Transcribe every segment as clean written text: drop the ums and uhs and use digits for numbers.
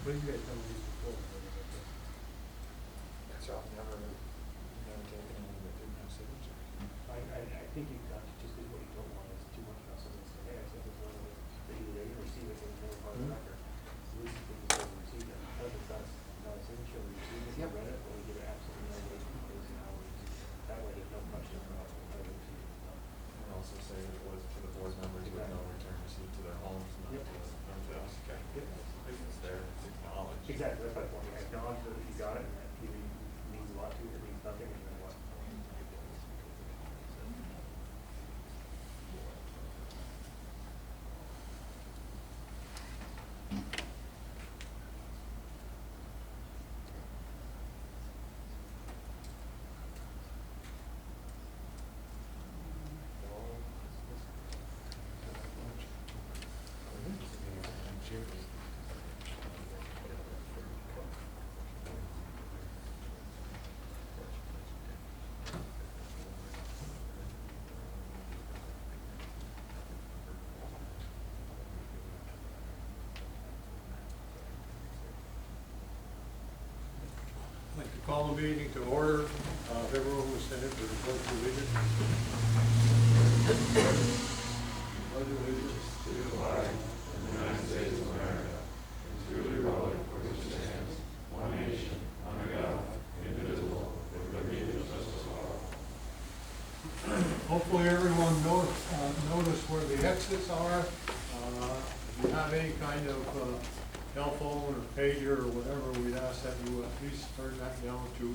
What do you guys done with these before? So I've never taken any that didn't have signature. I think you've got to just do what you don't want is too much muscle and say, hey, I sent this one of it, they didn't receive it, it's never part of the record. So this is the people who receive it, because it's not a signature, we receive it, we Yep. read it, but we give it absolutely no weight because now we receive it. That way there's no question about whether we receive it or not. And also say that it was to the board members with no return receipt to their homes, not Yep. to us. Okay. Yep. It's there, it's acknowledged. Exactly, that's my point, I acknowledge that if you got it, and that either means a lot to you, or means nothing, and then what? I'd like to call the meeting to order. If everyone will stand for the pledge of allegiance. Pledge of allegiance to the flag of the United States of America, and to the republic for which it stands, one nation, under God, indivisible, with liberty and justice for all. Hopefully everyone noticed where the exits are. If you have any kind of cell phone or pager or whatever, we'd ask that you at least turn that down to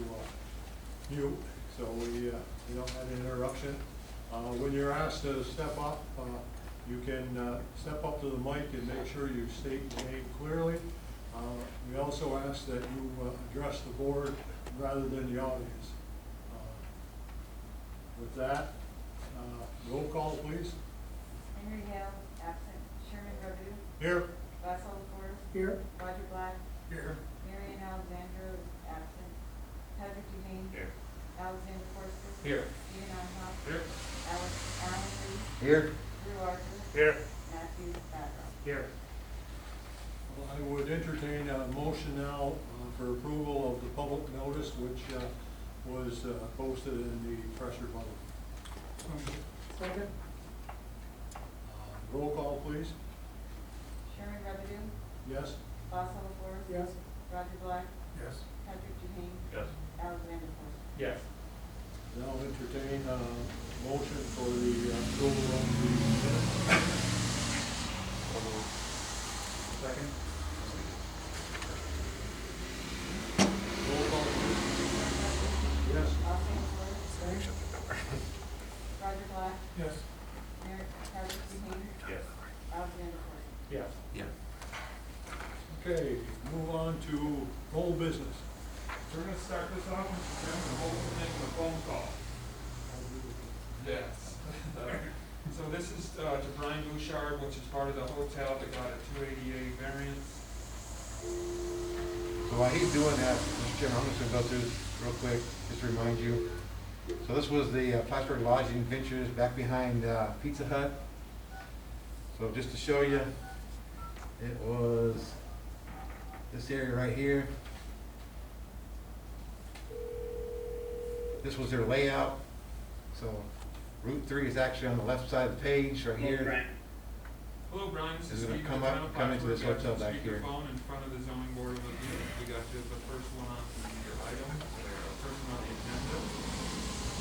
mute, so we don't have an interruption. When you're asked to step up, you can step up to the mic and make sure you state your name clearly. We also ask that you address the board rather than the audience. With that, roll call, please. Henry Hale, absent. Sherman Rodu. Here. Russell LaFors. Here. Roger Black. Here. Marion Alexander, absent. Patrick Duhane. Here. Alexander Forster. Here. Stephen Onhoff. Here. Alan Reed. Here. Drew Arthur. Here. Matthew Badraw. Here. Well, I would entertain a motion now for approval of the public notice, which was posted in the Press Republic. Second. Roll call, please. Sherman Rodu. Yes? Russell LaFors. Yes. Roger Black. Yes. Patrick Duhane. Yes. Alexander Forster. Yes. Now entertain a motion for the approval of the minutes. Second. Roll call, please. Yes? Alexander Forster. Roger Black. Yes. Patrick Duhane. Yes. Alexander Forster. Yes. Yeah. Okay, move on to whole business. We're gonna start this off with the whole thing with a phone call. Yes. So this is to Brian Bouchard, which is part of the hotel that got a 288 variance. So while he's doing that, Mr. Chairman, I'm just gonna go through this real quick, just to remind you. So this was the Plattsburgh Lodging Ventures back behind Pizza Hut. So just to show you, it was this area right here. This was their layout. So Route 3 is actually on the left side of the page right here. Hello, Brian, this Is is it gonna Steve. come with up- Town of come into this Plattsburgh. hotel back here? Speakerphone in front of the zoning board of appeals. We got you the first one on the item, the first one on the agenda.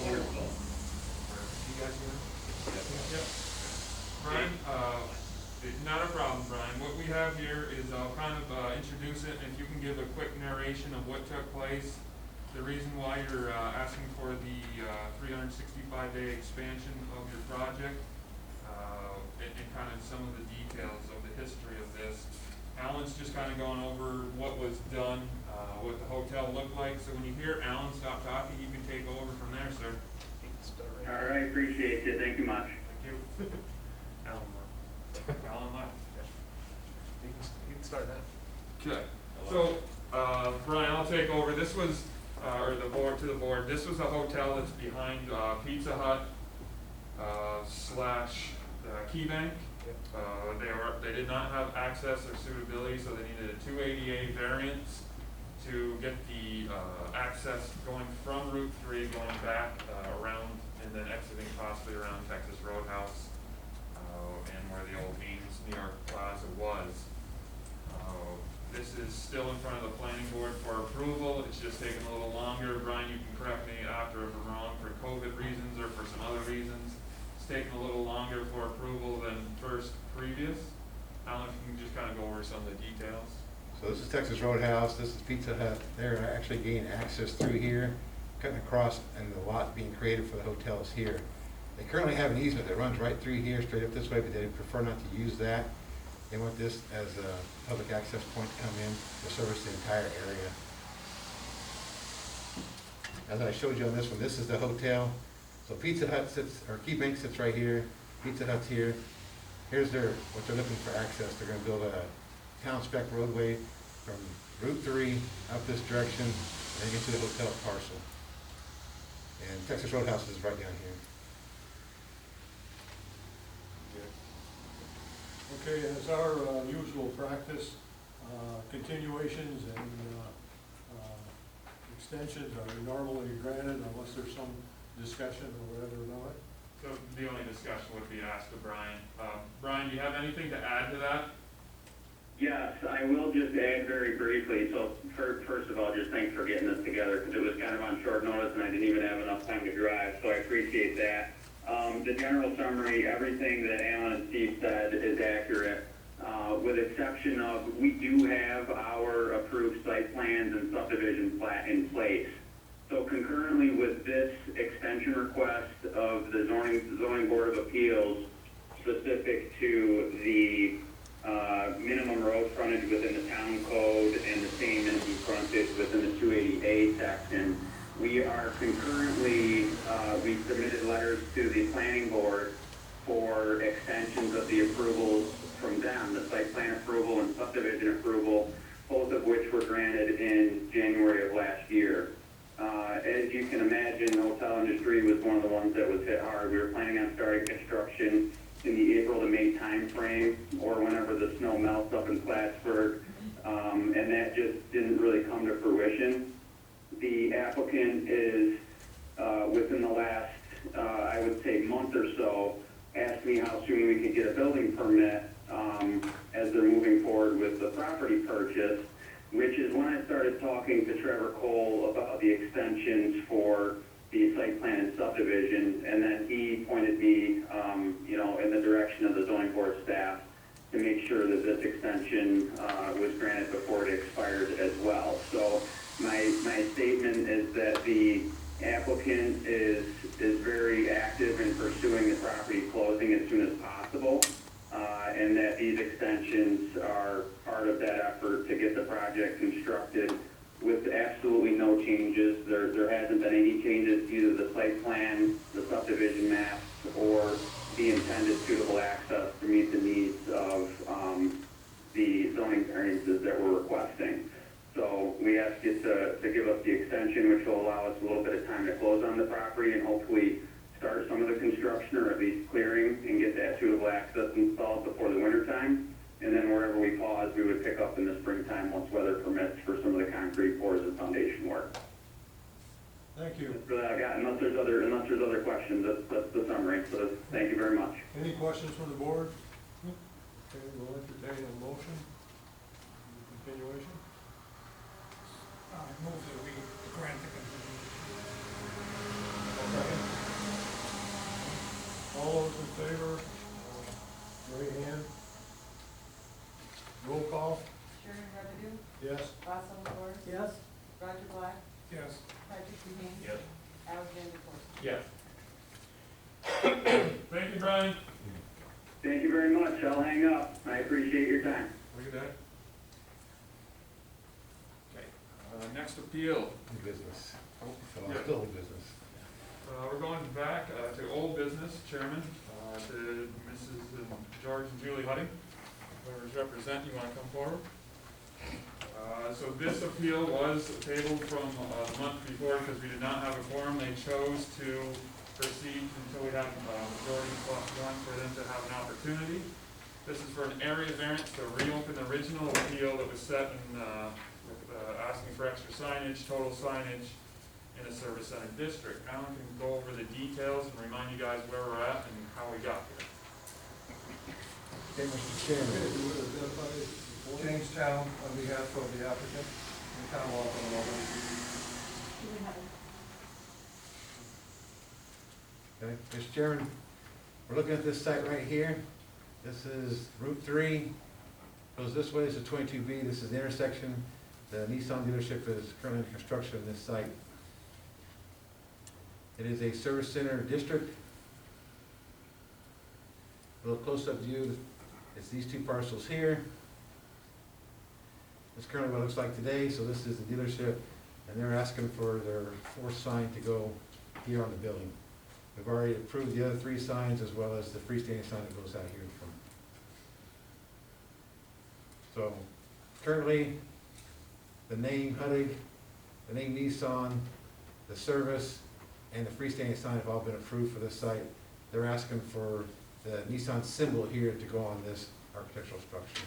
Wonderful. You guys hear? Yep. Brian, not a problem, Brian. What we have here is I'll kind of introduce it, and if you can give a quick narration of what took place, the reason why you're asking for the 365-day expansion of your project, and kind of some of the details of the history of this. Alan's just kind of going over what was done, what the hotel looked like. So when you hear Alan stop talking, you can take over from there, sir. All right, appreciate it. Thank you much. Thank you. Alan left. Alan left. You can start that. Okay. So, Brian, I'll take over. This was, or the board, this was a hotel that's behind Pizza Hut / Key Bank. They did not have access or suitability, so they needed a 280A variance to get the, access going from Route 3, going back, around, and then exiting possibly around Texas Roadhouse, and where the old Ames New York Plaza was. This is still in front of the planning board for approval. It's just taking a little longer. Brian, you can correct me after if I'm wrong, for COVID reasons or for some other reasons. It's taking a little longer for approval than first previous. I don't know if you can just kind of go over some of the details. So this is Texas Roadhouse, this is Pizza Hut. They're actually gaining access through here, cutting across, and the lot being created for the hotels here. They currently have an easement that runs right through here, straight up this way, but they prefer not to use that. They want this as a public access point to come in to service the entire area. As I showed you on this one, this is the hotel. So Pizza Hut sits, or Key Bank sits right here, Pizza Hut's here. Here's what they're looking for access. They're gonna build a town spec roadway from Route 3 up this direction, and then get to the hotel parcel. And Texas Roadhouse is right down here. Okay, as our usual practice, continuations and extensions are normally granted unless there's some discussion or whatever about it. So the only discussion would be asked to Brian. Brian, do you have anything to add to that? Yes, I will just add very briefly. So first of all, just thanks for getting this together, because it was kind of on short notice and I didn't even have enough time to drive, so I appreciate that. The general summary, everything that Alan and Steve said is accurate, with exception of we do have our approved site plans and subdivision plat in place. So concurrently with this extension request of the zoning board of appeals specific to the minimum road frontage within the town code and the same minimum frontage within the 280A section, we are concurrently, we submitted letters to the planning board for extensions of the approvals from them, the site plan approval and subdivision approval, both of which were granted in January of last year. As you can imagine, the hotel industry was one of the ones that was hit hard. We were planning on starting construction in the April to May timeframe, or whenever the snow melts up in Plattsburgh, and that just didn't really come to fruition. The applicant is, within the last, I would say, month or so, asked me how soon we could get a building permit as they're moving forward with the property purchase, which is when I started talking to Trevor Cole about the extensions for the site plan and subdivision, and then he pointed me, in the direction of the zoning board staff to make sure that this extension was granted before it expired as well. So my statement is that the applicant is very active in pursuing the property closing as soon as possible, and that these extensions are part of that effort to get the project constructed with absolutely no changes. There hasn't been any changes to either the site plan, the subdivision maps, or the intended suitable access to meet the needs of the zoning variances that we're requesting. So we ask you to give us the extension, which will allow us a little bit of time to close on the property and hopefully start some of the construction, or at least clearing, and get that suitable access installed before the winter time. And then wherever we pause, we would pick up in the springtime once weather permits for some of the concrete pours and foundation work. Thank you. That's what I got. Unless there's other questions, that's the summary. So thank you very much. Any questions from the board? Okay, we'll entertain a motion. Continuation. Move that we grant the continuation. Okay. All those in favor, raise your hand. Roll call. Sherman Revenue, Yes. Basil Flores. Yes. Roger Black, Yes. Patrick Duhane. Yes. Alexander Corsi. Yes. Thank you, Brian. Thank you very much. I'll hang up. I appreciate your time. Look at that. Okay, next appeal. New business. Oh, So yeah. still old business. We're going back to old business, Chairman, to Mrs. George and Julie Hutting. Whoever's represent, you want to come forward? So this appeal was tabled from the month before because we did not have a quorum. They chose to proceed until we had majority plus one for them to have an opportunity. This is for an area variance to reopen the original appeal that was set in, asking for extra signage, total signage in a service center district. Alan can go over the details and remind you guys where we're at and how we got here. Okay, Mr. Chairman. Jamestown, on behalf of the applicant, and Commonwealth of Illinois. Do we have a Okay, Mr. Chairman, we're looking at this site right here. This is Route 3, goes this way, this is 22B, this is the intersection. The Nissan dealership is currently in construction on this site. It is a service center district. A little close-up view, it's these two parcels here. That's currently what it looks like today, so this is the dealership, and they're asking for their fourth sign to go here on the building. We've already approved the other three signs as well as the freestanding sign that goes out here in front. So currently, the name Huddig, the name Nissan, the service, and the freestanding sign have all been approved for this site. They're asking for the Nissan symbol here to go on this architectural structure.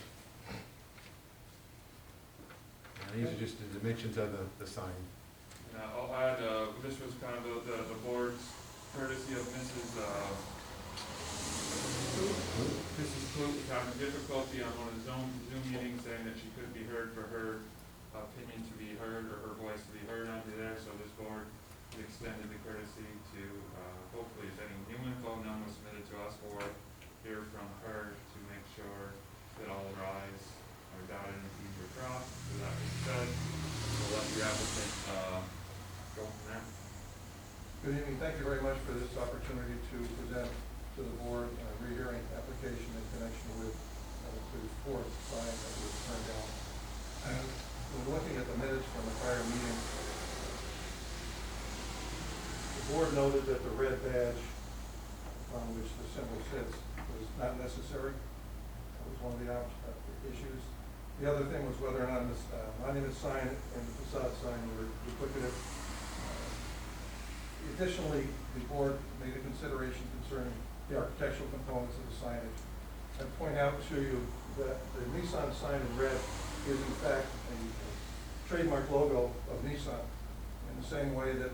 And these are just the dimensions of the sign. Now, I'll add, this was kind of the board's courtesy of Mrs. Kloop having difficulty on one of the Zoom meetings, saying that she couldn't be heard for her opinion to be heard or her voice to be heard under there, so this board extended the courtesy to, hopefully if any new info none was submitted to us, or hear from her to make sure that all the I's are dotted and T's are crossed. So that being said, we'll let the applicant, go from there. Good evening, thank you very much for this opportunity to present to the board a rehearing application in connection with the fourth sign that was turned down. When looking at the minutes from the prior meeting, the board noted that the red badge on which the symbol sits was not necessary. That was one of the issues. The other thing was whether or not this monument sign and the facade sign were duplicative. Additionally, the board made a consideration concerning the architectural components of the signage. I'd point out to you that the Nissan sign in red is in fact a trademark logo of Nissan, in the same way that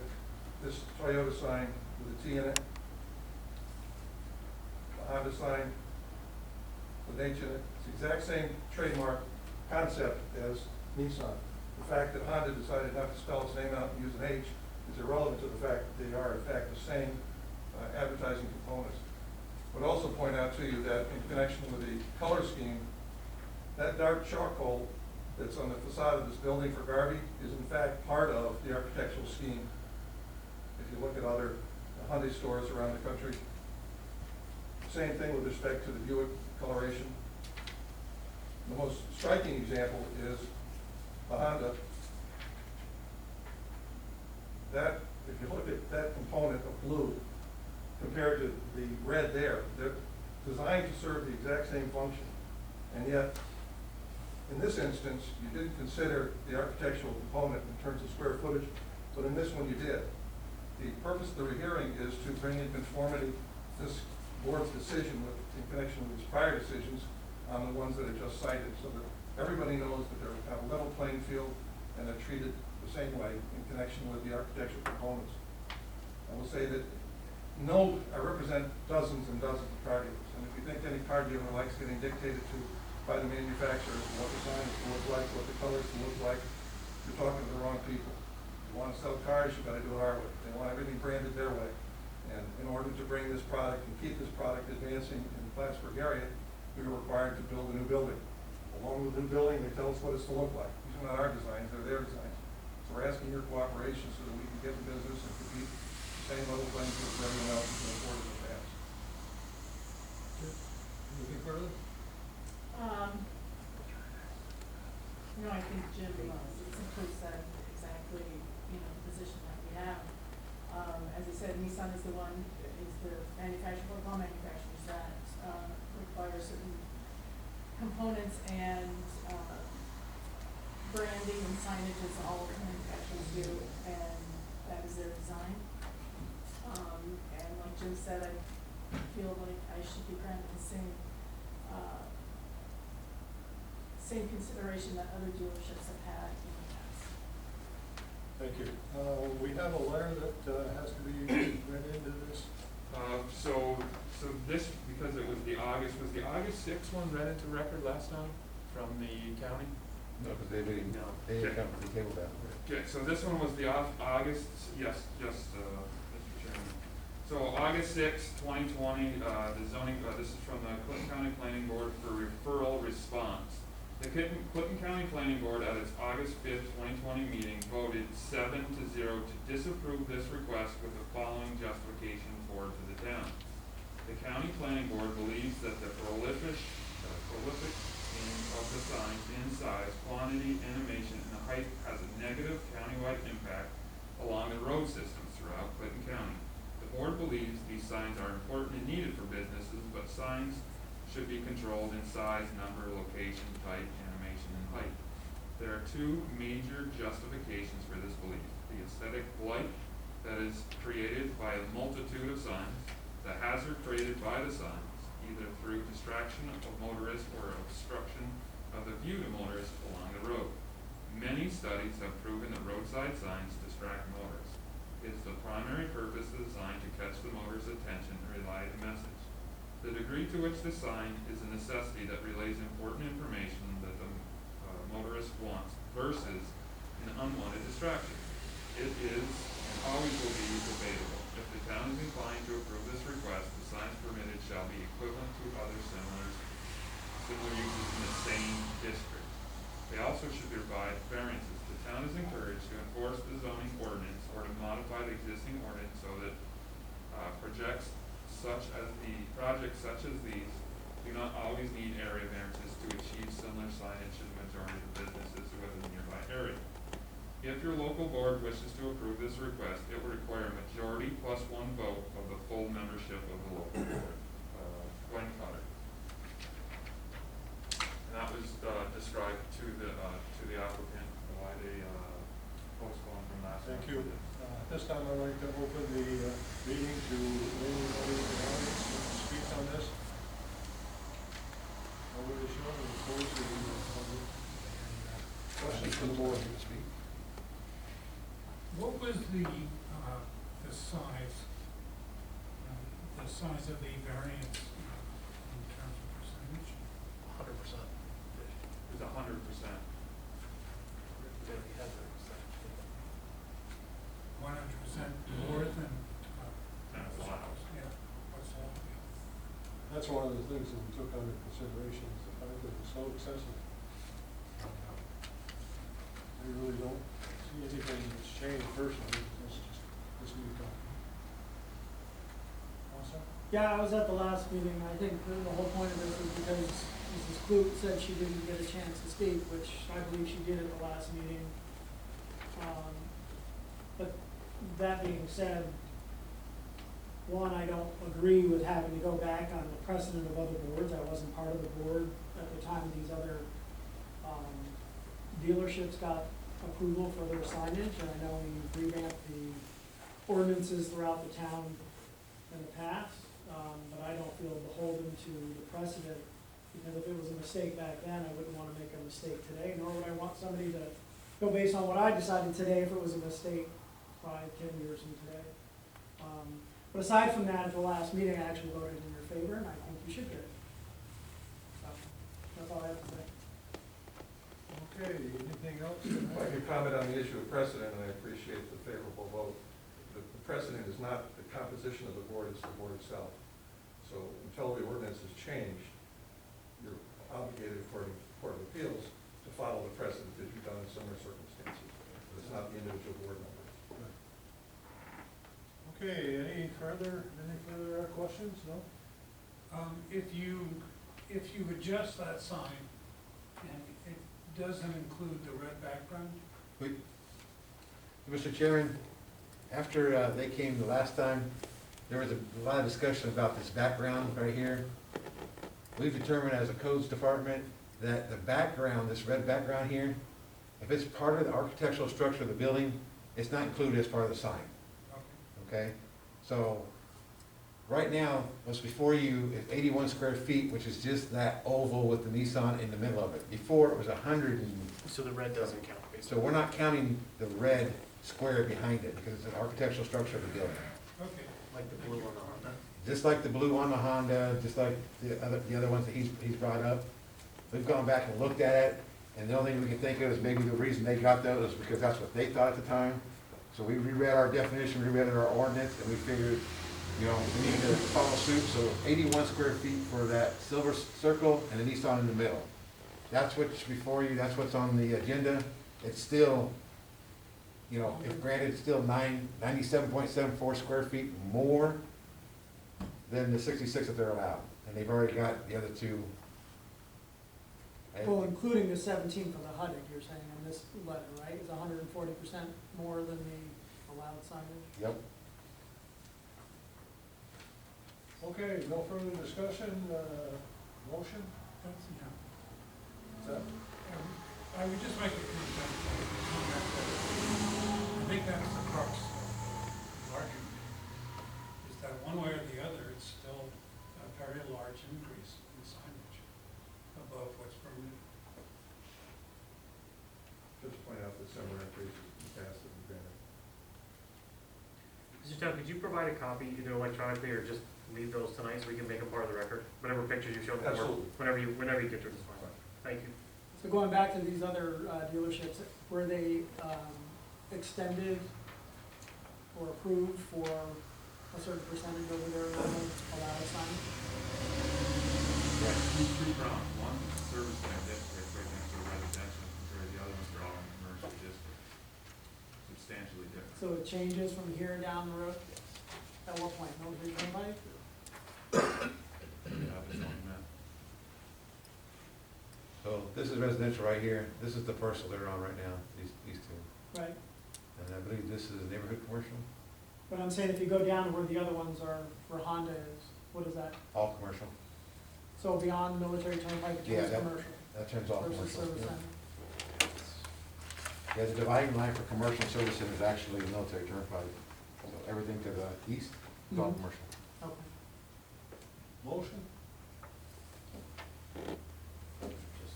this Toyota sign with a T in it, the Honda sign with an H in it, it's the exact same trademark concept as Nissan. The fact that Honda decided not to spell its name out and use an H is irrelevant to the fact that they are in fact the same advertising components. I would also point out to you that in connection with the color scheme, that dark charcoal that's on the facade of this building for Garvey is in fact part of the architectural scheme. If you look at other Hyundai stores around the country, same thing with respect to the Buick coloration. The most striking example is the Honda. That, if you look at that component of blue compared to the red there, they're designed to serve the exact same function. And yet, in this instance, you didn't consider the architectural component in terms of square footage, but in this one you did. The purpose of the rehearing is to bring in conformity this board's decision in connection with its prior decisions on the ones that are just cited, so that everybody knows that they're on a level playing field and are treated the same way in connection with the architectural components. I will say that I represent dozens and dozens of car dealers, and if you think any car dealer likes getting dictated to by the manufacturers what the sign is to look like, what the colors to look like, you're talking to the wrong people. If you want to sell cars, you've got to do it our way. They want everything branded their way. And in order to bring this product and keep this product advancing in the Plattsburgh area, we were required to build a new building. Along with the new building, they tell us what it's to look like. These are not our designs, they're their designs. So we're asking your cooperation so that we can get the business and compete the same level playing field as everyone else who can afford it in advance. Anything further? No, I think Jim simply said exactly, the position that we have. As I said, Nissan is the manufacturer, all manufacturers that require certain components and branding and signage as all manufacturers do, and that is their design. And like Jim said, I feel like I should be granted the same same consideration that other dealerships have had in the past. Thank you. We have a letter that has to be read into this. So this, because it was the August sixth one read into record last time from the county? No, because they didn't come to the table that way. Okay, so this one was the August, yes, Mr. Chairman. So August sixth, 2020, the zoning, this is from the Clinton County Planning Board for referral response. The Clinton County Planning Board at its August 5th, 2020 meeting voted 7-0 to disapprove this request with the following justification forward to the town. The County Planning Board believes that the prolific of the signs in size, quantity, animation, and height has a negative countywide impact along the road systems throughout Clinton County. The board believes these signs are important and needed for businesses, but signs should be controlled in size, number, location, type, animation, and height. There are two major justifications for this belief: the aesthetic blight that is created by a multitude of signs, the hazard created by the signs, either through distraction of motorists or obstruction of the view to motorists along the road. Many studies have proven that roadside signs distract motorists. It is the primary purpose of the sign to catch the motorist's attention and relay the message. The degree to which the sign is a necessity that relays important information that the motorist wants versus an unwanted distraction. It is and always will be debatable. If the town is inclined to approve this request, the signs permitted shall be equivalent to other similar uses in the same district. They also should provide variances. The town is encouraged to enforce the zoning ordinance or to modify the existing ordinance so that projects such as these do not always need area variances to achieve similar signage in the majority of the businesses within the nearby area. If your local board wishes to approve this request, it will require a majority plus one vote of the full membership of the local board. Glenn Cutter. And that was described to the applicant why they postponed from last time. Thank you. This time I'd like to open the meeting to anybody in the audience who wants to speak on this. Nobody showing, we'll close the public. Questions from the board? What was the size of the variance in terms of percentage? 100%. It was 100%. 100% more than, That's allowed. yeah, what's allowed? That's one of the things that we took under consideration, is the fact that it's so excessive. I really don't see anything that's changed personally, it's just this new company. Also? Yeah, I was at the last meeting. I think the whole point of this was because Mrs. Kloot said she didn't get a chance to speak, which I believe she did at the last meeting. But that being said, one, I don't agree with having to go back on the precedent of other boards. I wasn't part of the board at the time these other dealerships got approval for their signage, and I know we revamped the ordinances throughout the town in the past, but I don't feel beholden to the precedent, because if it was a mistake back then, I wouldn't want to make a mistake today, nor would I want somebody to go based on what I decided today if it was a mistake 5-10 years from today. But aside from that, at the last meeting, I actually voted in your favor, and I think you should get it. So, that's all I have to say. Okay, anything else? If I could comment on the issue of precedent, and I appreciate the favorable vote. The precedent is not the composition of the board, it's the board itself. So until the ordinance is changed, you're obligated, according to the Court of Appeals, to follow the precedent that you've done in similar circumstances. But it's not the individual board members. Okay, any further questions? No? If you adjust that sign, and it doesn't include the red background, Mr. Chairman, after they came the last time, there was a lot of discussion about this background right here. We've determined as a codes department that the background, this red background here, if it's part of the architectural structure of the building, it's not included as part of the sign. Okay? So right now, what's before you is 81 square feet, which is just that oval with the Nissan in the middle of it. Before, it was 100 and, So the red doesn't count, so basically. we're not counting the red square behind it, because it's an architectural structure of the building. Okay. Like the blue on the Honda. Just like the blue on the Honda, just like the other ones that he's brought up. We've gone back and looked at it, and the only thing we can think of is maybe the reason they got those is because that's what they thought at the time. So we reread our definition, reread our ordinance, and we figured, you know, we need to follow suit. So 81 square feet for that silver circle and a Nissan in the middle. That's what's before you, that's what's on the agenda. It's still, you know, if granted, it's still 97.74 square feet more than the 66 that they're allowed. And they've already got the other two. And- Well, including the 17 for the HUDIC, you're saying in this letter, right? Is 140% more than the allowed signage? Yep. Okay, no further discussion, motion? That's, yeah. Is that, I would just make a comment that I think that's the crux of the argument, is that one way or the other, it's still a very large increase in signage above what's permitted. Just point out that similar increases in the past have been granted. Mr. Town, could you provide a copy either electronically or just leave those tonight so we can make them part of the record? Whatever pictures you show before, Absolutely. whenever you get to this point. Thank you. So going back to these other dealerships, were they extended or approved for a certain percentage over their allowed signage? Two prongs, one is service center district, right next to a residential, where the other ones are all in commercial district. Substantially different. So it changes from here down the road? At what point? No, three, twenty-five? Yeah, it's on that. So this is residential right here. This is the parcel they're on right now, these two. Right. And I believe this is neighborhood commercial, But I'm saying if you go down to where the other ones are, where Honda is, what is that? all commercial. So beyond military turnpike, Yeah, it's that- commercial That turns all versus commercial. service Yeah. center? Yeah, the dividing line for commercial and service center is actually military turnpike. So everything to the east is all Mhm. commercial. Okay. motion? Just,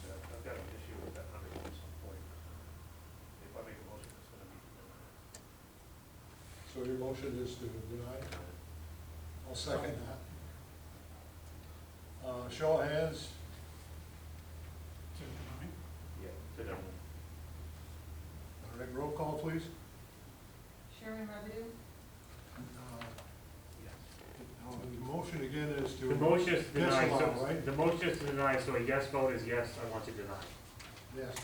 I've got an issue with that 100 at some point. If I make a motion, it's gonna be. So your motion is to deny? I'll second that. Show of hands, To deny. Yeah. To them. all right, roll call, please. Sherman Revenue, The motion again is to. The motion is to deny, disallow, so, right? the motion is to deny, so a yes vote is yes, I want to deny. Yes.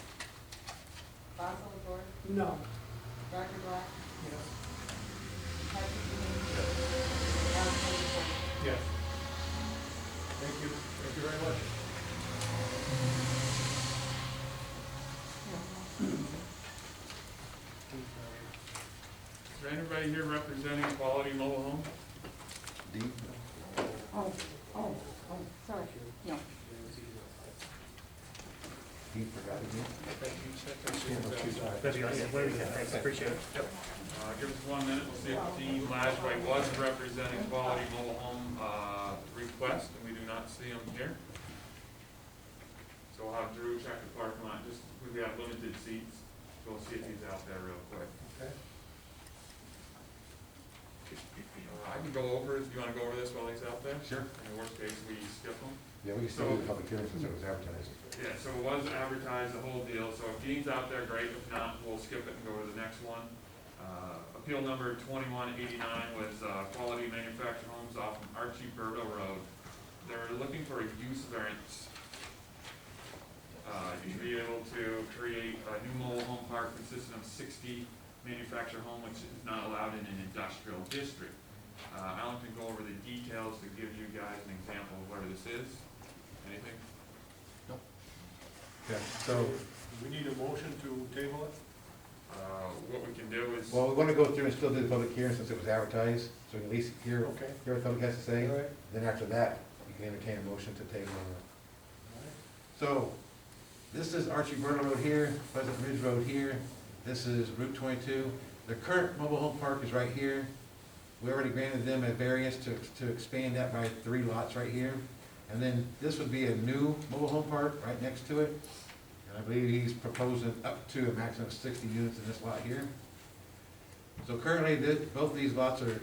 Basil LaGore, No. Roger Black, Yes. Patrick Duane, Alan Silverstein. Yes. Thank you very much. Is there anybody here representing Quality Mobile Home? Deep. Oh, sorry, no. Deep forgot again. That'd be awesome. Whatever you can, thanks, appreciate it. Yep. Give us 1 minute, we'll see if Dean Lashway was representing Quality Mobile Home, request, and we do not see him here. So we'll have Drew check the parking lot, just, we have limited seats, so we'll see if he's out there real quick. Okay. I can go over, it. Do you wanna go over this while he's out there? Sure. In the worst case, we skip him. Yeah, we can still do the public hearing since it was advertised. Yeah, so it was advertised, the whole deal, so if Dean's out there, great, if not, we'll skip it and go to the next one. Appeal number 2189 was Quality Manufactured Homes off of Archie Burdo Road. They're looking for a use variance. To be able to create a new mobile home park consisting of 60 manufactured home, which is not allowed in an industrial district. Alan can go over the details to give you guys an example of where this is. Anything? Okay, so, We need a motion to table it? What we can do is. well, we want to go through and still do the public hearing since it was advertised, so we can at least hear Okay. what the public has to say. All right. Then after that, you can entertain a motion to table. So, this is Archie Burno Road here, Pleasant Ridge Road here, this is Route 22. The current mobile home park is right here. we already granted them a variance to expand that by 3 lots right here. And then this would be a new mobile home park right next to it. And I believe he's proposing up to a maximum of 60 units in this lot here. So currently, both of these lots are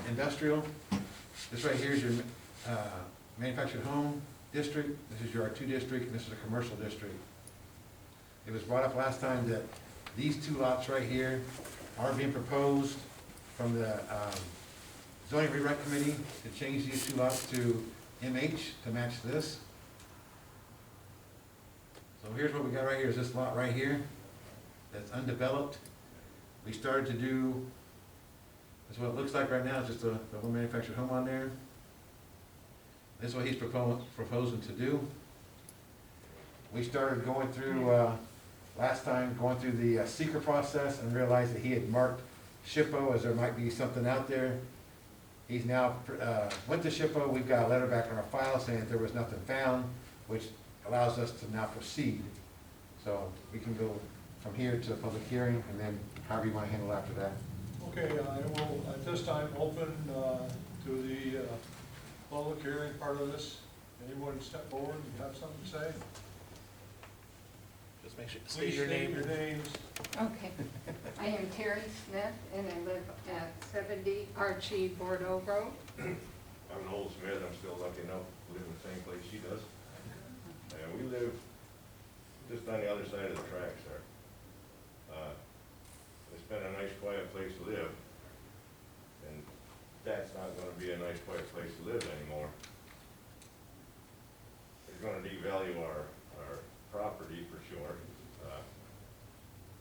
industrial. This right here is your manufactured home district. This is your R2 district, and this is a commercial district. It was brought up last time that these 2 lots right here are being proposed from the zoning rewrite committee to change these 2 lots to MH to match this. So here's what we got right here, is this lot right here that's undeveloped. We started to do, that's what it looks like right now, it's just the one manufactured home on there. This is what he's proposing to do. We started going through, last time, going through the seeker process and realized that he had marked SHPO as there might be something out there. He's now, went to SHPO, we've got a letter back in our file saying that there was nothing found, which allows us to now proceed. So we can go from here to a public hearing, and then however you want to handle after that. Okay, I will at this time open to the public hearing part of this. Anyone step forward and have something to say? Just make sure, Please state your names. Okay. I am Terry Smith, and I live at 70 Archie Bordeaux Road. I'm Noel Smith, I'm still lucky enough to live in the same place she does. And we live just on the other side of the tracks there. It's been a nice, quiet place to live, and that's not gonna be a nice, quiet place to live anymore. It's gonna devalue our property for sure.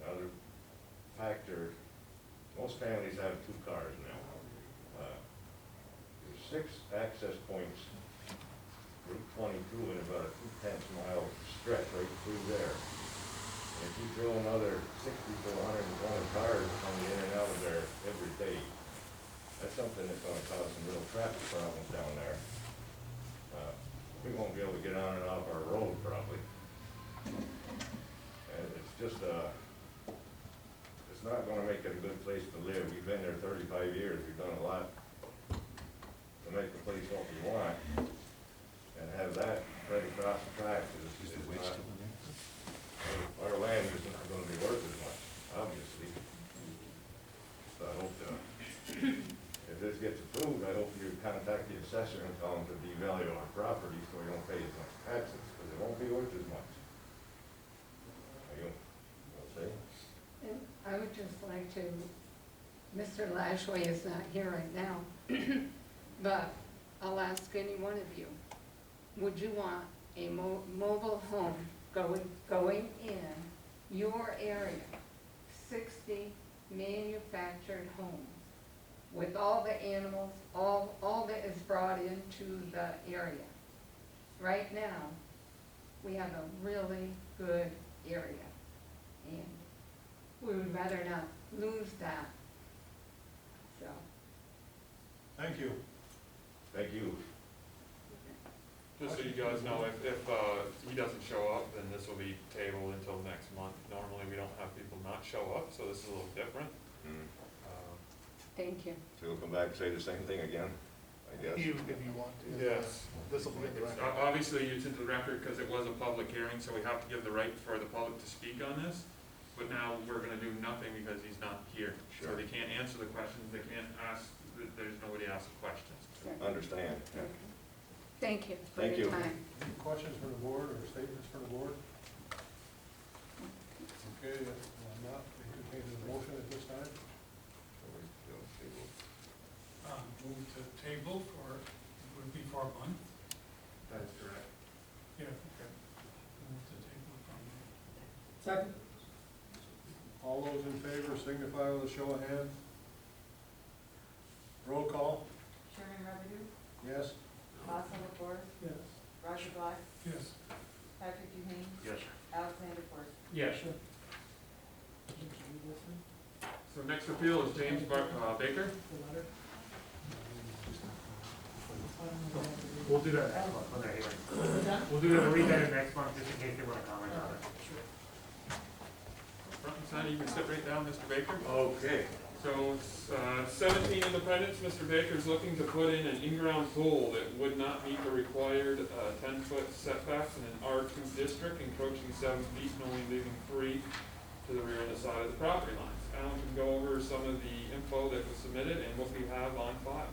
Another factor, most families have 2 cars now. There's 6 access points, Route 22, in about a 2/10 mile stretch right through there. And if you throw another 60 to 120 cars coming in and out of there every day, that's something that's gonna cause some real traffic problems down there. We won't be able to get on and off our road probably. And it's just it's not gonna make it a good place to live. We've been there 35 years, we've done a lot to make the place what we want. And have that right across the tracks is not, our land is not gonna be worth as much, obviously. So I hope if this gets approved, I hope you contact the assessor and tell them to devalue our property so we don't pay as much taxes, because it won't be worth as much. Are you, say? And I would just like to, Mr. Lashway is not here right now, but I'll ask any one of you, would you want a mobile home going in your area, 60 manufactured homes, with all the animals, all that is brought into the area? Right now, we have a really good area, and we would rather not lose that, so. Thank you. Thank you. Just so you guys know, if he doesn't show up, then this will be tabled until next month. Normally, we don't have people not show up, so this is a little different. Thank you. So you'll come back and say the same thing again, I guess? if you want to. Yes. This will be in the record. Obviously, it's in the record because it was a public hearing, so we have to give the right for the public to speak on this. But now we're gonna do nothing because he's not here. So Sure. they can't answer the questions, they can't ask, there's nobody to ask the questions. Understand. Okay. Thank you for Thank your you. time. Any questions for the board or statements for the board? Okay, not entertain a motion at this time. Move to table for, would be for a month? That's correct. Yeah, okay. Move to table from, Second? All those in favor signify with a show of hands. Roll call, Sherman Robidoux, yes? Marcel LaFors, Yes. Roger Black, yes. Patrick Duhane, Yes, sir. Alexander Forster. Yes. Sure. So next appeal is James Baker. The letter? We'll do that next month when they're here. What's that? We'll do that, we'll read that in next month, just in case they want to comment on it. Sure. Front and Sonny, you can sit right down, Mr. Baker. Okay. So, 17 Independence, Mr. Baker's looking to put in an in-ground pool that would not meet the required 10-foot setbacks in an R2 district, encroaching 7 feet and only leaving 3 to the rear and the side of the property lines. Alan can go over some of the info that was submitted and what we have on file.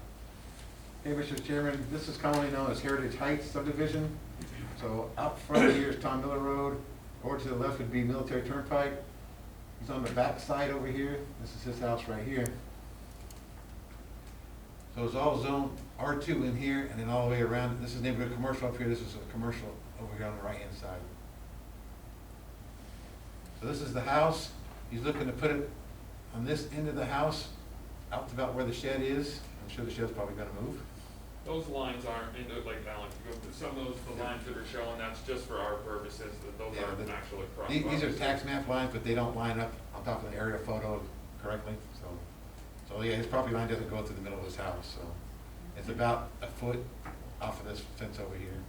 Hey, Mr. Chairman, this is commonly known as Heritage Heights subdivision. So out front here is Tom Miller Road, over to the left would be Military Turnpike. He's on the back side over here. This is his house right here. So it's all zone R2 in here and then all the way around. This is neighborhood commercial up here. This is a commercial over here on the right-hand side. So this is the house. He's looking to put it on this end of the house, out to about where the shed is. I'm sure the shed's probably gonna move. Those lines aren't, like Alan, if you go through some of those, the lines that are showing, that's just for our purposes, that those Yeah, aren't actually crossed. These are tax map lines, but they don't line up on top of the aerial photo correctly, so yeah, his property line doesn't go through the middle of his house, so. It's about a foot off of this fence over here.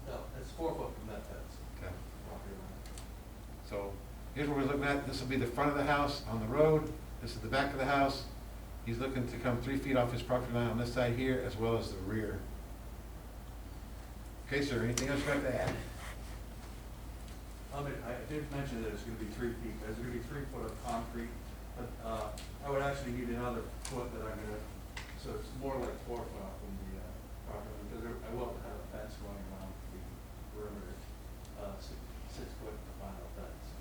No, it's 4 foot from that fence. Okay. Property line. So here's what we're looking at. This will be the front of the house on the road. This is the back of the house. He's looking to come 3 feet off his property line on this side here as well as the rear. Okay, sir, anything else you'd like to add? I did mention that it's gonna be 3 feet, there's gonna be 3 foot of concrete, but, I would actually need another foot that I'm gonna, so it's more like 4 foot off from the, property, because I will have a fence going around the perimeter, 6 foot vinyl fence.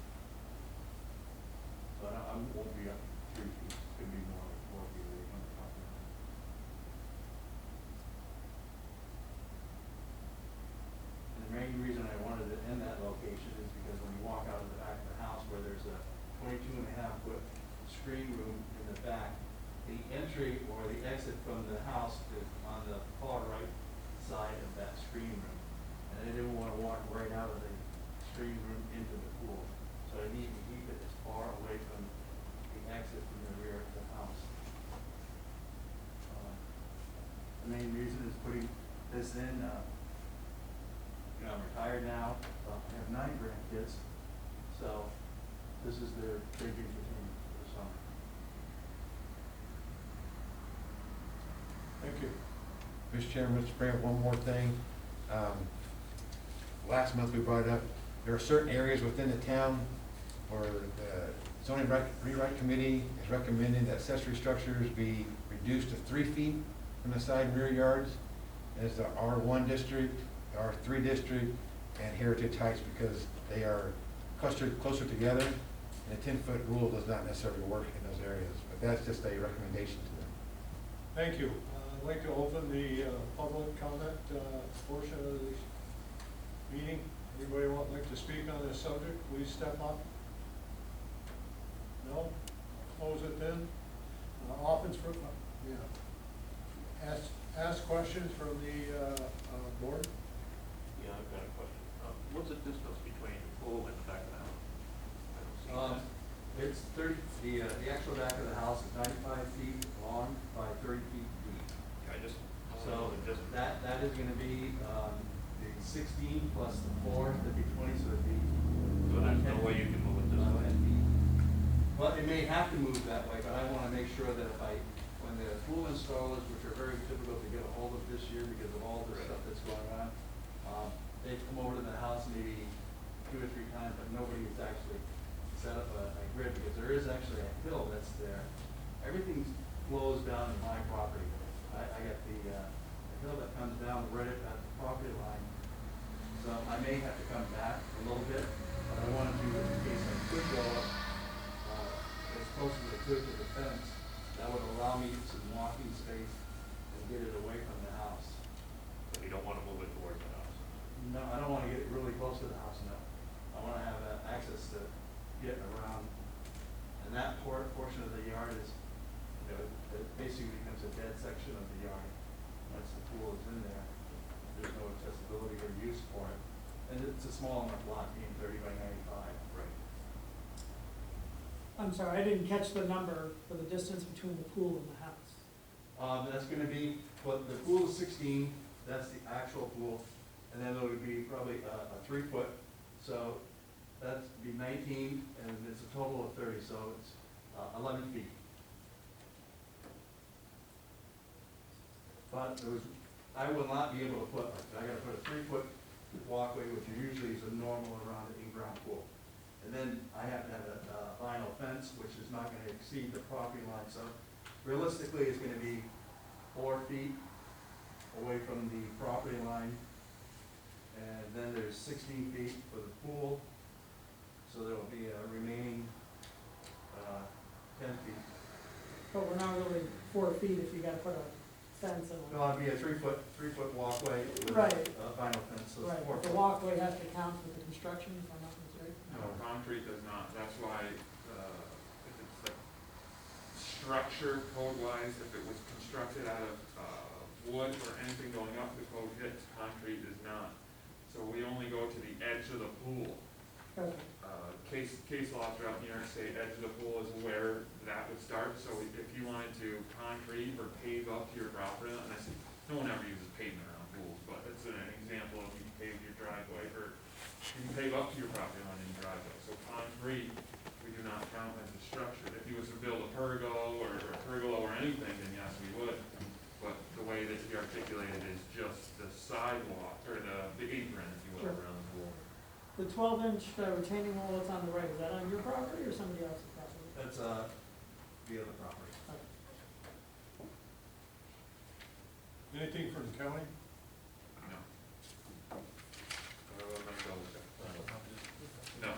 But I won't be up 3 feet, it's gonna be more like 4 feet away from the property line. And the main reason I wanted it in that location is because when you walk out of the back of the house where there's a 22.5 foot screen room in the back, the entry or the exit from the house is on the far right side of that screen room. And I didn't want to walk right out of the screen room into the pool. So I need to keep it as far away from the exit from the rear of the house. The main reason is putting this in, I'm retired now, I have 9 grandkids, so this is their big entertainment for the summer. Thank you. Mr. Chairman, Mr. Brand, one more thing. Last month we brought it up, there are certain areas within the town where the zoning rewrite committee is recommending that accessory structures be reduced to 3 feet from the side and rear yards. As the R1 district, R3 district, and Heritage Heights, because they are clustered closer together, and a 10-foot rule does not necessarily work in those areas, but that's just a recommendation to them. Thank you. I'd like to open the public comment portion of this meeting. Anybody like to speak on this subject, please step up. No? Close it then. Offense for, ask questions from the board. Yeah, I've got a question. What's the distance between the pool and the back of the house? I don't see that. It's 30, the actual back of the house is 95 feet long by 30 feet deep. I just, So that is gonna be, the 16 plus the 4, that'd be 20, so it'd be. so there's no way you can move it this way? 10 feet. Well, it may have to move that way, but I wanna make sure that if when the pool installers, which are very difficult to get a hold of this year because of all the stuff that's going on, they've come over to the house maybe 2 or 3 times, but nobody's actually set up a grid, because there is actually a hill that's there. Everything flows down in my property. I got the hill that comes down right at the property line. So I may have to come back a little bit, but I wanted to, in case I could go up, as close as I could to the fence, that would allow me some walking space and get it away from the house. But you don't want to move it towards the house? No, I don't wanna get really close to the house, no. I wanna have access to get around. And that portion of the yard is, it basically becomes a dead section of the yard. Once the pool is in there, there's no accessibility or use for it. And it's a small enough lot, being 30 by 95. Right. I'm sorry, I didn't catch the number for the distance between the pool and the house. That's gonna be, but the pool is 16, that's the actual pool. And then there would be probably a 3 foot, so That's be 19, and it's a total of 30, so it's 11 feet. But there was, I will not be able to put, I gotta put a 3-foot walkway, which usually is a normal around an in-ground pool. And then I have to have a vinyl fence, which is not gonna exceed the property line, so realistically, it's gonna be 4 feet away from the property line. And then there's 16 feet for the pool, so there will be a remaining 10 feet. But we're not really 4 feet if you gotta put a fence in. No, it'd be a 3-foot walkway with Right. a vinyl fence, so Right, it's 4 but the foot. walkway has to count with the construction, if I'm not mistaken. No, concrete does not, that's why, if it's like structure code-wise, if it was constructed out of, wood or anything going up the code hits, concrete is not. So we only go to the edge of the pool. Okay. Case law throughout New York State, edge of the pool is where that would start, so if you wanted to concrete or pave up to your property, and I said, no one ever uses pavement around pools, but it's an example of you can pave your driveway, or you can pave up to your property line in your driveway, so concrete, we do not count as a structure. If you was to build a pergola or a pergola or anything, then yes, we would, but the way that you articulated is just the sidewalk, or the apron, if you will, Sure. around the pool. The 12-inch retaining wall that's on the right, is that on your property or somebody else's property? That's the other property. Anything from the county? No. Let me go look at the plan. No.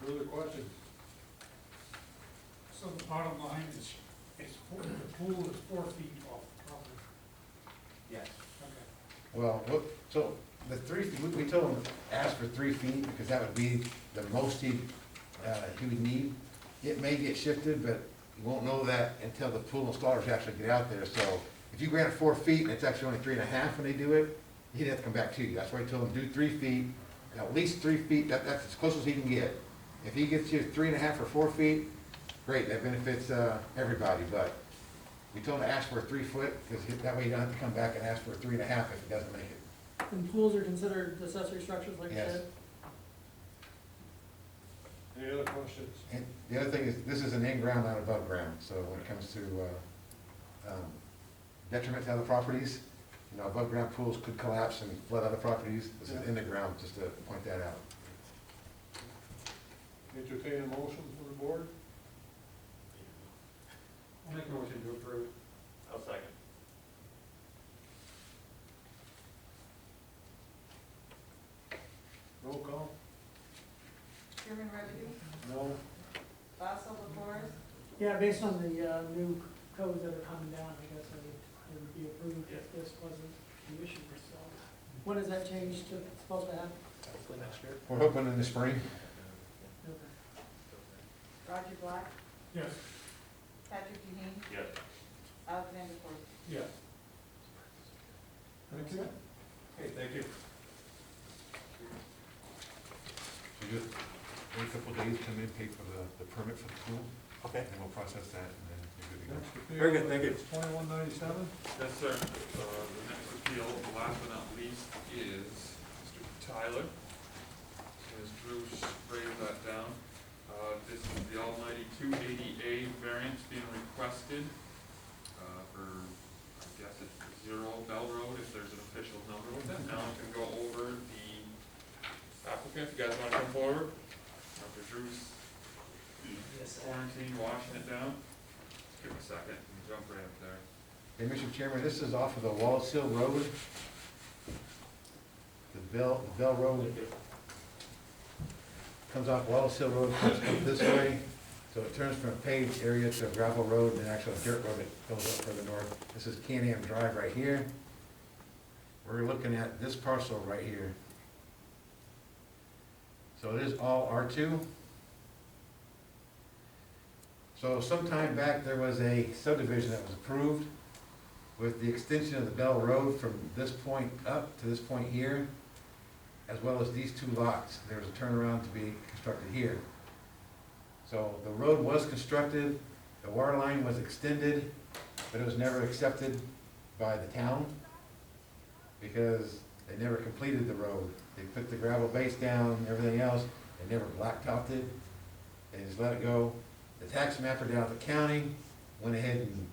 Further questions? So the bottom line is, the pool is 4 feet off the property. Yes. Okay. Well, so the 3 feet, we told him, ask for 3 feet, because that would be the most he would need. It may get shifted, but you won't know that until the pool installers actually get out there. So if you grant 4 feet and it's actually only 3.5 when they do it, he'd have to come back to you. That's why I told him, do 3 feet, at least 3 feet, that's as close as he can get. If he gets you 3.5 or 4 feet, great, that benefits everybody, but we told him to ask for a 3 foot, because that way you don't have to come back and ask for a 3.5 if he doesn't make it. And pools are considered accessory structures like Yes. shed? Any other questions? And the other thing is, this is an in-ground, not above ground, so when it comes to detriment to other properties, above ground pools could collapse and flood other properties. This is in the ground, just to point that out. Entertain a motion for the board? I'll make a motion to approve. I'll second. Roll call? Chairman Revenue, No. Basil LaFors, Yeah, based on the new codes that are coming down, I guess it would be approved if this wasn't the issue, so. When does that change to, supposed to happen? We're hoping in the spring. Okay. Roger Black, Yes. Patrick Duhane, Yes. Alexander Corr. Yes. Thank you. Okay, thank you. So just wait a couple days, come in, pay for the permit for the pool. Okay. And we'll process that, and then you're good to go. Next appeal Very good, thank you. is 2197. Yes, sir. The next appeal, last but not least, is Mr. Tyler. As Drew sprayed that down, this is the almighty 280A variance being requested for, I guess it's 0 Bell Road, if there's an official number with that. Now I can go over the applicant. If you guys want to come forward, Dr. Drew's quarantine, washing it down. Give me a second, and jump right up there. Hey, Mr. Chairman, this is off of the Wallace Hill Road. The Bell Road comes off Wallace Hill Road, comes up this way. So it turns from a paved area to a gravel road, and actually a dirt road that goes up further north. This is Can-Am Drive right here. We're looking at this parcel right here. So it is all R2. So sometime back, there was a subdivision that was approved with the extension of the Bell Road from this point up to this point here, as well as these 2 lots. There was a turnaround to be constructed here. So the road was constructed, the water line was extended, but it was never accepted by the town because they never completed the road. They put the gravel base down, everything else, they never blacktopped it, they just let it go. The tax mapper down at the county went ahead and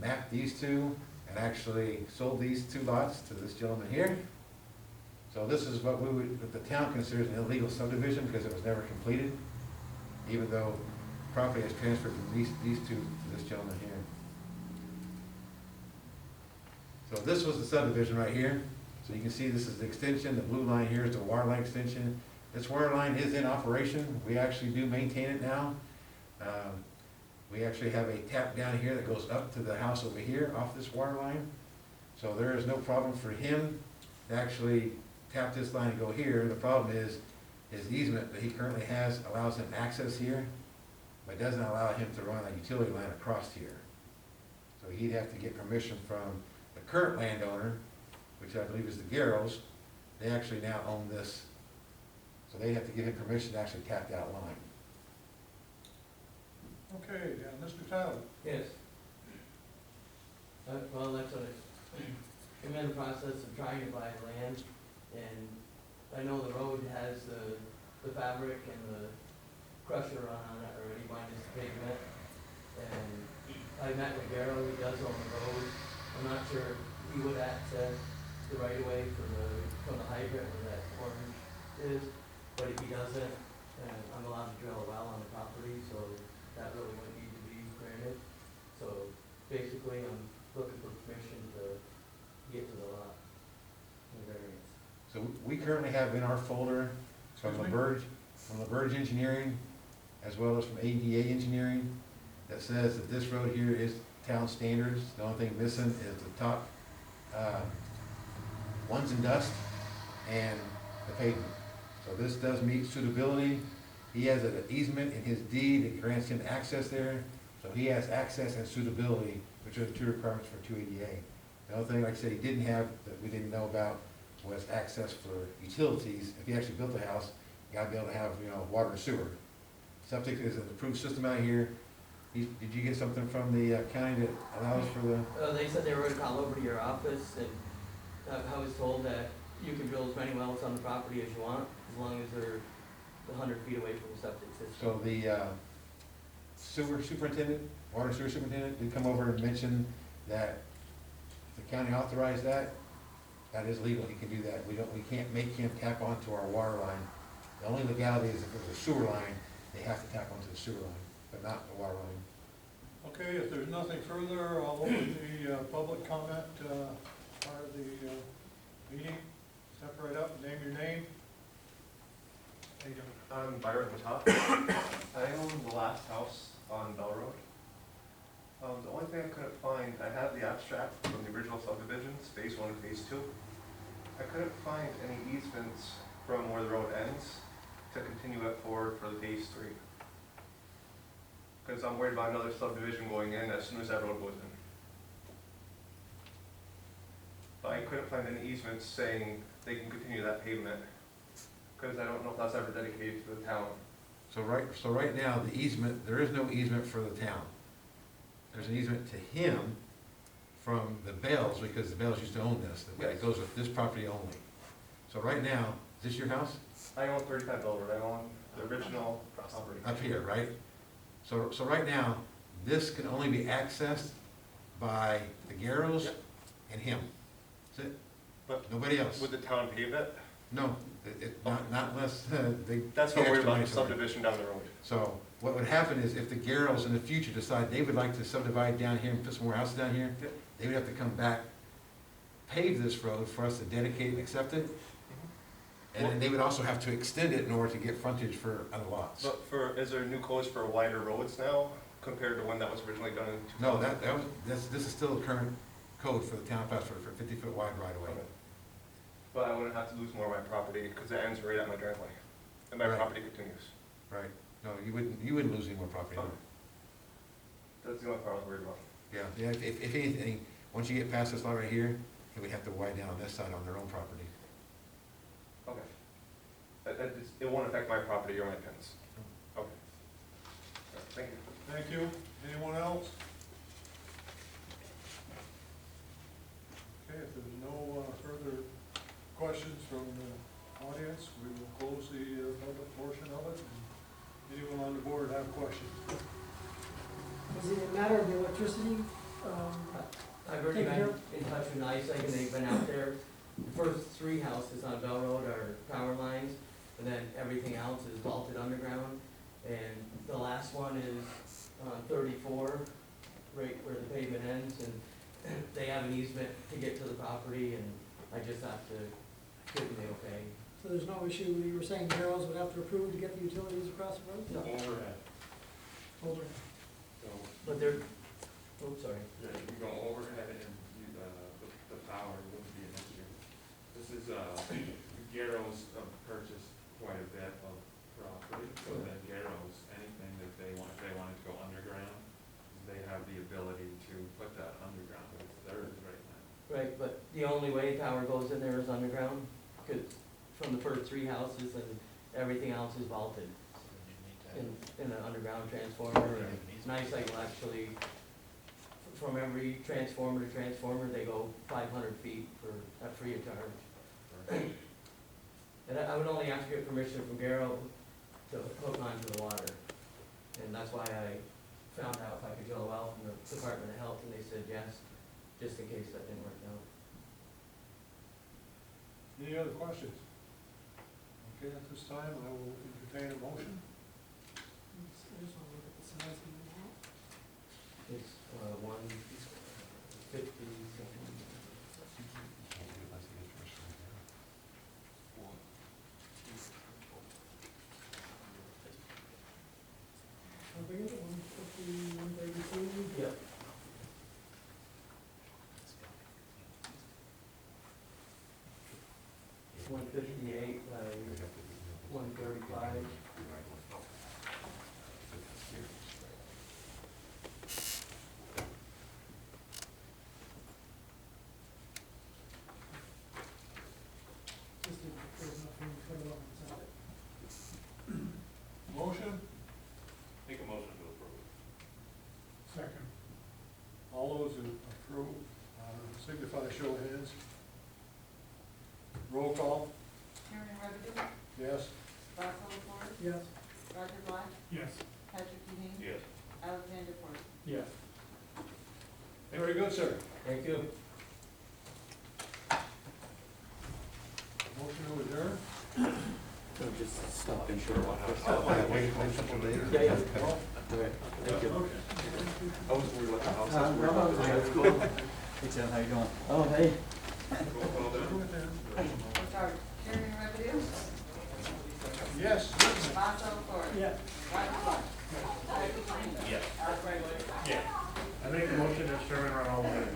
mapped these two and actually sold these two lots to this gentleman here. So this is what what the town considers an illegal subdivision because it was never completed, even though property is transferred from these two to this gentleman here. So this was the subdivision right here. So you can see this is the extension, the blue line here is the water line extension. This water line is in operation, we actually do maintain it now. We actually have a tap down here that goes up to the house over here off this water line. So there is no problem for him to actually tap this line and go here. The problem is his easement that he currently has allows him access here, but doesn't allow him to run a utility line across here. So he'd have to get permission from the current landowner, which I believe is the Garrows. They actually now own this, so they have to give him permission to actually tap that line. Okay, Mr. Tyler. Yes. Well, that's what I'm in the process of trying to buy land, and I know the road has the fabric and the crusher on it already, minus the pavement. And I met with Garrow, who does own the road. I'm not sure if he would access the right of way from the hydrant where that orange is, but if he doesn't, I'm allowed to drill a well on the property, so that really wouldn't need to be granted. So basically, I'm looking for permission to get to the lot, the variance. So we currently have in our folder from LaBerge Engineering, as well as from ADA Engineering, that says that this road here is town standards. The only thing missing is the top ones and dust and the pavement. So this does meet suitability. He has an easement in his deed that grants him access there. So he has access and suitability, which are the two requirements for 280A. The other thing, like I said, he didn't have, that we didn't know about, was access for utilities. If he actually built a house, you gotta be able to have, water and sewer. Septic is an approved system out here. Did you get something from the county that allows for the? They said they were going to call over to your office, and I was told that you can drill as many wells on the property as you want, as long as they're 100 feet away from the septic system. So the sewer superintendent, water and sewer superintendent, did come over and mention that if the county authorized that, that is legal, he can do that. We can't make him tap onto our water line. The only legality is if there's a sewer line, they have to tap onto the sewer line, but not the water line. Okay, if there's nothing further, I'll open the public comment part of the meeting. Step right up, name your name. How you doing? I'm Byron Top. I own the last house on Bell Road. The only thing I couldn't find, I have the abstract from the original subdivisions, phase 1 and phase 2. I couldn't find any easements from where the road ends to continue it forward for the phase 3. Because I'm worried about another subdivision going in as soon as that road goes in. But I couldn't find any easements saying they can continue that pavement, because I don't know if that's ever dedicated to the town. So right now, the easement, there is no easement for the town. There's an easement to him from the Bells, because the Bells used to own this. It goes with this property only. So right now, is this your house? I own 35 Bell Road. I own the original property. Up here, right? So right now, this can only be accessed by the Garrows and him. That's it. But nobody else. Would the town pave it? No, not unless they. That's what get we're extra about money the for it. subdivision down the road. So what would happen is if the Garrows in the future decide they would like to subdivide down here and put some more houses down here, they would have to come back, pave this road for us to dedicate and accept it. And then they would also have to extend it in order to get frontage for other lots. But is there new codes for wider roads now compared to when that was originally done in 2000? No, this is still the current code for the town of Plattsburgh for 50-foot wide right of way. Okay. But I wouldn't have to lose more of my property because it ends right at my driveway, and my Right. property continues. Right. No, you wouldn't lose any more property. Okay. That's the only part I was worried about. Yeah, if anything, once you get past this lot right here, they would have to widen down on this side on their own property. Okay. It won't affect my property or my pins. Okay. All right, thank you. Thank you. Anyone else? Okay, if there's no further questions from the audience. We will close the public portion of it. And anyone on the board have questions? Was it a matter of the electricity? I've already Taken been care of? in touch with NICEAG and they've been out there. The first 3 houses on Bell Road are power lines, and then everything else is vaulted underground. And the last one is on 34, right where the pavement ends, and they have an easement to get to the property, and I just have to give them the okay. So there's no issue, you were saying Barrows would have to approve to get the utilities across the road? No. Overhead, Older. so, But they're, oops, sorry. yeah, you can go overhead and you, the power wouldn't be an issue. This is, Garrow's purchased quite a bit of property, so then Garrow's, anything that they want, if they wanted to go underground, they have the ability to put that underground, but it's theirs right now. Right, but the only way power goes in there is underground, because from the first 3 houses and everything else is vaulted in an underground transformer. And NICEAG will actually, from every transformer to transformer, they go 500 feet at free of charge. And I would only have to get permission from Garrow to hook onto the water. And that's why I found out if I could go out from the Department of Health, and they said yes, just in case that didn't work out. Any other questions? Okay, at this time, I will entertain a motion. I just wanna look at the size of the lot. It's 150 something. How big is it, 150, 132? Yep. It's 158 by 135. Just if there's enough room to put it on inside. Motion? Make a motion to approve. Second. All those who approve, signify by show of hands. Roll call? Chairman Robidoux? Yes? Basil LaFors? Yes. Roger Black? Yes. Patrick Duhane? Yes. Alexander Ford? Yes. Very good, sir. Thank you. Motion to adjourn? Just stop and share one house. Wait until later. Yeah, yeah. Well, Okay, thank you. okay. I was worried about the house. I was worried about the house. Cool. Hey Tim, how you doing? Oh, hey. Roll call then. Sorry, Chairman Robidoux? Yes. Basil LaFors? Yeah. Roger Black? Patrick Duhane? Yes. Alexander Ford? Yeah. I make a motion that Sherman run all the way.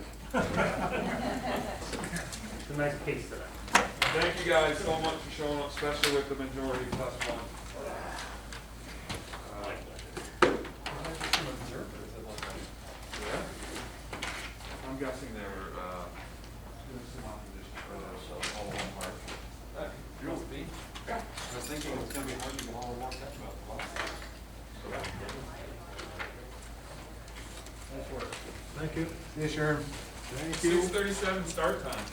It's a nice case today. Thank you guys so much for showing up, especially with the majority plus one. Yeah? I'm guessing they were, doing some opposition for this, all one part. You don't think? Yeah. I was thinking it was gonna be hard to get all the work done about the lot. Nice work. Thank you. Yes, sure. Thank 6:37 start time.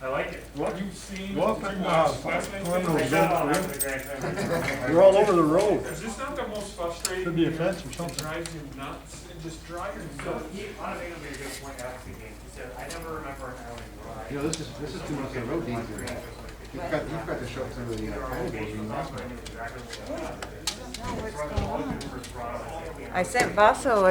I like it. What? You've seen, What? did you watch last night's I game? know. I got all that for the Grand Slam. You're all over the road. Is this not the most frustrating? Could be a thing? fence or It something. drives you nuts, it just drives you So nuts. he, one of the things that made a good point after the game, he said, I never remember an alley ride. You know, this is too much of a road danger. You've got to show some of the planning board meeting last night. I sent Basso